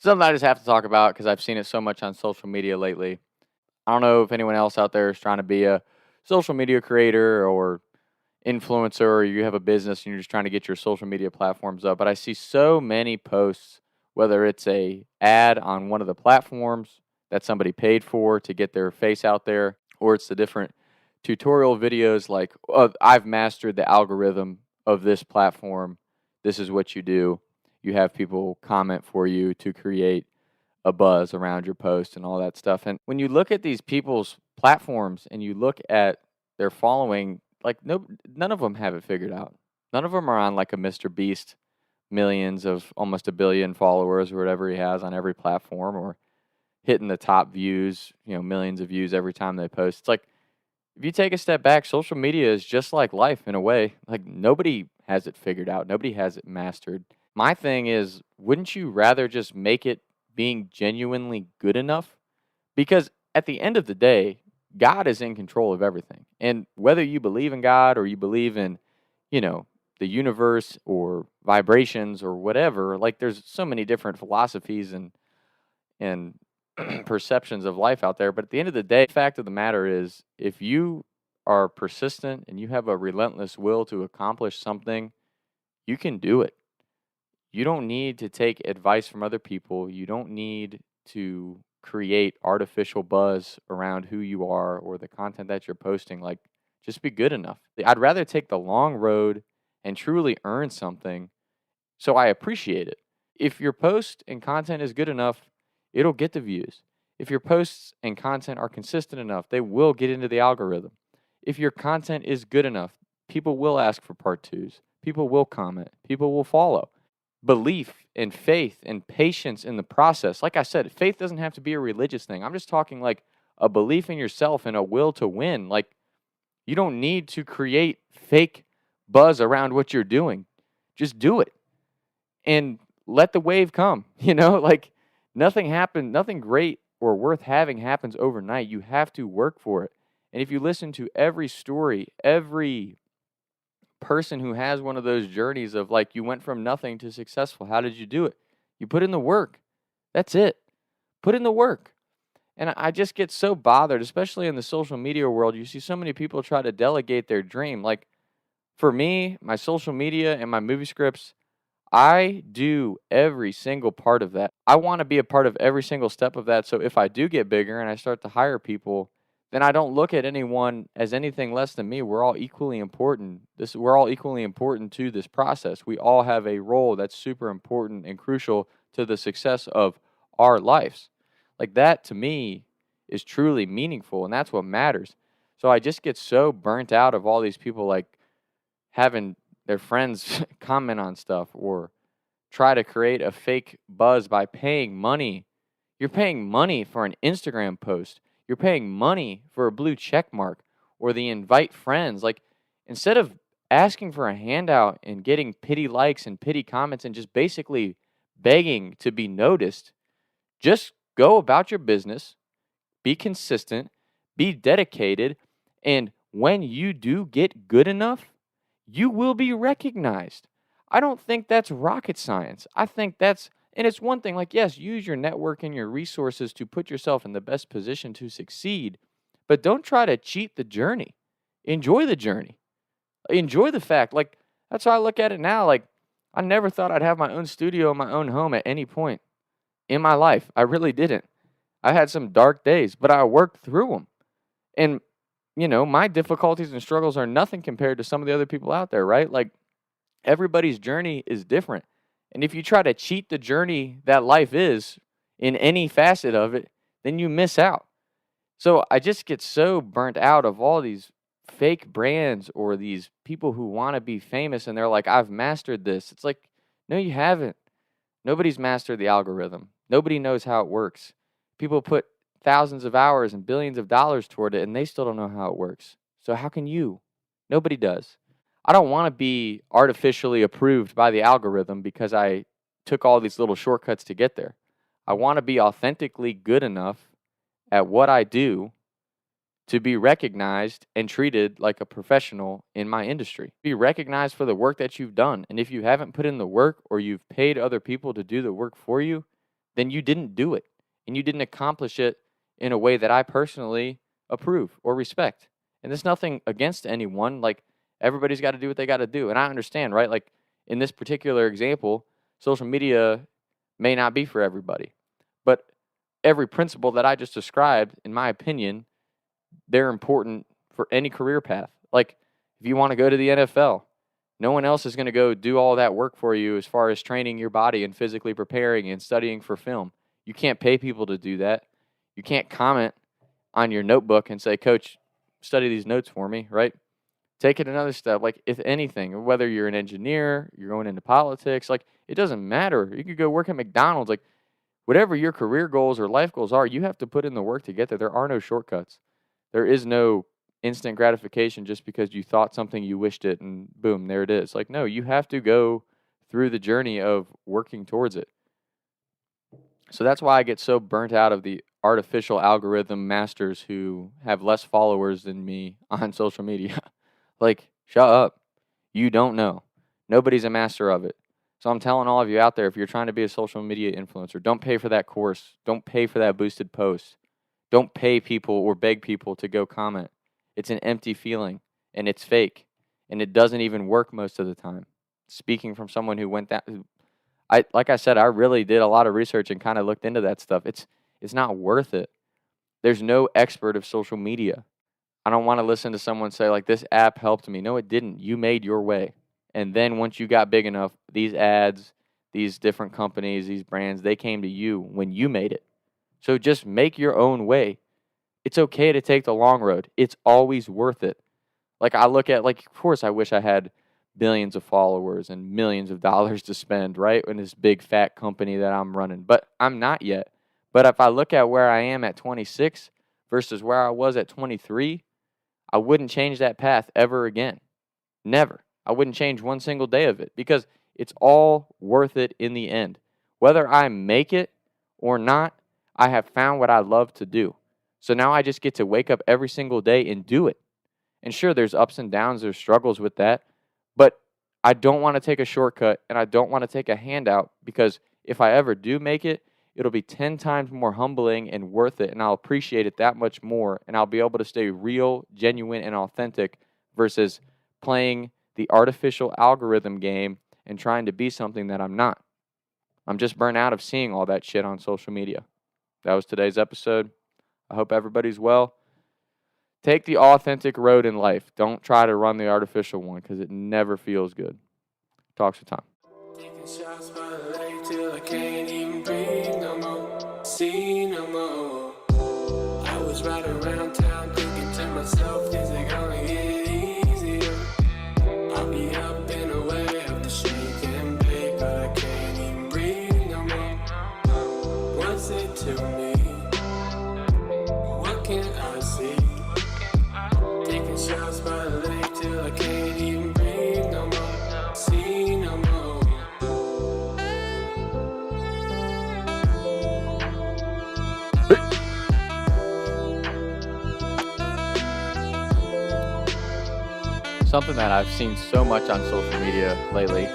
Something I just have to talk about because I've seen it so much on social media lately. I don't know if anyone else out there is trying to be a social media creator or influencer, or you have a business and you're just trying to get your social media platforms up. But I see so many posts, whether it's a ad on one of the platforms that somebody paid for to get their face out there, or it's the different tutorial videos like, oh, I've mastered the algorithm of this platform. This is what you do. You have people comment for you to create a buzz around your post and all that stuff. And when you look at these people's platforms and you look at their following, like none of them have it figured out. None of them are on like a Mr. Beast, millions of almost a billion followers or whatever he has on every platform, or hitting the top views, millions of views every time they post. It's like, if you take a step back, social media is just like life in a way. Like nobody has it figured out. Nobody has it mastered. My thing is, wouldn't you rather just make it being genuinely good enough? Because at the end of the day, God is in control of everything. And whether you believe in God or you believe in, you know, the universe or vibrations or whatever, like there's so many different philosophies and perceptions of life out there. But at the end of the day, the fact of the matter is, if you are persistent and you have a relentless will to accomplish something, you can do it. You don't need to take advice from other people. You don't need to create artificial buzz around who you are or the content that you're posting. Like, just be good enough. I'd rather take the long road and truly earn something so I appreciate it. If your post and content is good enough, it'll get the views. If your posts and content are consistent enough, they will get into the algorithm. If your content is good enough, people will ask for part twos. People will comment. People will follow. Belief and faith and patience in the process. Like I said, faith doesn't have to be a religious thing. I'm just talking like a belief in yourself and a will to win. Like, you don't need to create fake buzz around what you're doing. Just do it and let the wave come. Like nothing great or worth having happens overnight. You have to work for it. And if you listen to every story, every person who has one of those journeys of like, you went from nothing to successful, how did you do it? You put in the work. That's it. Put in the work. And I just get so bothered, especially in the social media world. You see so many people try to delegate their dream. Like, for me, my social media and my movie scripts, I do every single part of that. I want to be a part of every single step of that. So if I do get bigger and I start to hire people, then I don't look at anyone as anything less than me. We're all equally important. We're all equally important to this process. We all have a role that's super important and crucial to the success of our lives. Like, that to me is truly meaningful, and that's what matters. So I just get so burnt out of all these people like having their friends comment on stuff or try to create a fake buzz by paying money. You're paying money for an Instagram post. You're paying money for a blue check mark or the invite friends. Like, instead of asking for a handout and getting pity likes and pity comments and just basically begging to be noticed, just go about your business, be consistent, be dedicated, and when you do get good enough, you will be recognized. I don't think that's rocket science. I think and it's one thing, like, yes, use your network and your resources to put yourself in the best position to succeed, but don't try to cheat the journey. Enjoy the journey. Enjoy the fact. Like, that's how I look at it now. Like, I never thought I'd have my own studio in my own home at any point in my life. I really didn't. I had some dark days, but I worked through them. And my difficulties and struggles are nothing compared to some of the other people out there, right? Like, everybody's journey is different. And if you try to cheat the journey that life is in any facet of it, then you miss out. So I just get so burnt out of all these fake brands or these people who want to be famous and they're like, I've mastered this. It's like, no, you haven't. Nobody's mastered the algorithm. Nobody knows how it works. People put thousands of hours and billions of dollars toward it, and they still don't know how it works. So how can you? Nobody does. I don't want to be artificially approved by the algorithm because I took all these little shortcuts to get there. I want to be authentically good enough at what I do to be recognized and treated like a professional in my industry. Be recognized for the work that you've done. And if you haven't put in the work or you've paid other people to do the work for you, then you didn't do it and you didn't accomplish it in a way that I personally approve or respect. And there's nothing against anyone. Like, everybody's got to do what they got to do. And I understand, right? Like, in this particular example, social media may not be for everybody. But every principle that I just described, in my opinion, they're important for any career path. Like, if you want to go to the NFL, no one else is going to go do all that work for you as far as training your body and physically preparing and studying for film. You can't pay people to do that. You can't comment on your notebook and say, Coach, study these notes for me, right? Take it another step. Like, if anything, whether you're an engineer, you're going into politics, like, it doesn't matter. You could go work at McDonald's. Like, whatever your career goals or life goals are, you have to put in the work to get there. There are no shortcuts. There is no instant gratification just because you thought something, you wished it, and boom, there it is. Like, no, you have to go through the journey of working towards it. So that's why I get so burnt out of the artificial algorithm masters who have less followers than me on social media. Like, shut up. You don't know. Nobody's a master of it. So I'm telling all of you out there, if you're trying to be a social media influencer, don't pay for that course. Don't pay for that boosted post. Don't pay people or beg people to go comment. It's an empty feeling, and it's fake, and it doesn't even work most of the time. Speaking from someone who went that, like I said, I really did a lot of research and kind of looked into that stuff. It's not worth it. There's no expert of social media. I don't want to listen to someone say, like, this app helped me. No, it didn't. You made your way. And then once you got big enough, these ads, these different companies, these brands, they came to you when you made it. So just make your own way. It's okay to take the long road. It's always worth it. Like, I look at, like, of course I wish I had billions of followers and millions of dollars to spend, right, in this big fat company that I'm running. But I'm not yet. But if I look at where I am at 26 versus where I was at 23, I wouldn't change that path ever again. Never. I wouldn't change one single day of it because it's all worth it in the end. Whether I make it or not, I have found what I love to do. So now I just get to wake up every single day and do it. And sure, there's ups and downs, there's struggles with that, but I don't want to take a shortcut and I don't want to take a handout because if I ever do make it, it'll be 10 times more humbling and worth it, and I'll appreciate it that much more, and I'll be able to stay real, genuine, and authentic versus playing the artificial algorithm game and trying to be something that I'm not. I'm just burnt out of seeing all that shit on social media. That was today's episode. I hope everybody's well. Take the authentic road in life. Don't try to run the artificial one because it never feels good. Talk some time. Taking shots by the lake till I can't even breathe no more. See no more. I was riding around town thinking to myself, is it gonna get easier? I'll be up and away up the street and bake, but I can't even breathe no more. What's it to me? What can I see? Taking shots by the lake till I can't even breathe no more. See no more. Something that I've seen so much on social media lately